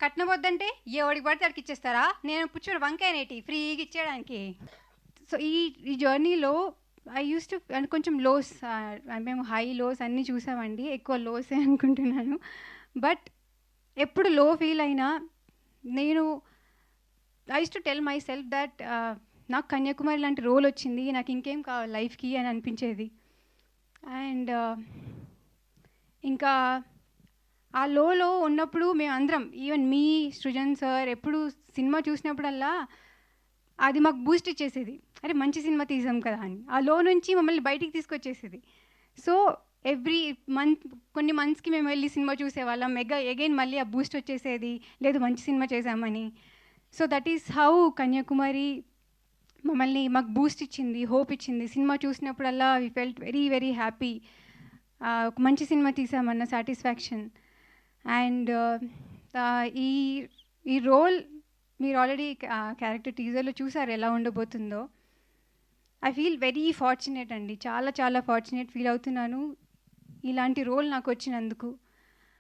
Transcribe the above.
కట్నం వద్దంటే ఎవడికి పడితే అడికి ఇచ్చేస్తారా? నేను పుచ్చుడు వంకాయనేటి ఫ్రీగా ఇచ్చేయడానికి. సో ఈ జర్నీలో ఐ యూస్ టు అంటే కొంచెం లోస్, మేము హై లోస్ అన్నీ చూసామండి. ఎక్కువ లోసే అనుకుంటున్నాను. బట్ ఎప్పుడు లో ఫీల్ అయినా నేను I use to tell my self that నాకు కన్యాకుమారి లాంటి రోల్ వచ్చింది, నాకు ఇంకేం కావాలి లైఫ్కి అని అనిపించేది. అండ్ ఇంకా ఆ లోలో ఉన్నప్పుడు మేమందరం, ఈవెన్ మీ సృజన్ సార్, ఎప్పుడు సినిమా చూసినప్పుడల్లా అది మాకు బూస్ట్ ఇచ్చేసేది. అరే మంచి సినిమా తీసాం కదా అని. ఆ లో నుంచి మమ్మల్ని బయటికి తీసుకొచ్చేసేది. సో ఎవ్రీ మంత్, కొన్ని మంత్స్కి మేము వెళ్ళి సినిమా చూసేవాళ్ళం. అగైన్ మళ్ళీ ఆ బూస్ట్ వచ్చేసేది, లేదు మంచి సినిమా చేసామని. So that is how Kanyakumari మాకు బూస్ట్ ఇచ్చింది, హోప్ ఇచ్చింది. సినిమా చూసినప్పుడల్లా we felt very very happy, ఒక మంచి సినిమా తీసామన్న సాటిస్ఫాక్షన్. అండ్ ఈ ఈ రోల్ మీరు ఆల్రెడీ క్యారెక్టర్ టీజర్లో చూసారు ఎలా ఉండబోతుందో. ఐ ఫీల్ వెరీ ఫార్చునేట్ అండి, చాలా చాలా ఫార్చునేట్ ఫీల్ అవుతున్నాను ఇలాంటి రోల్ నాకు వచ్చినందుకు.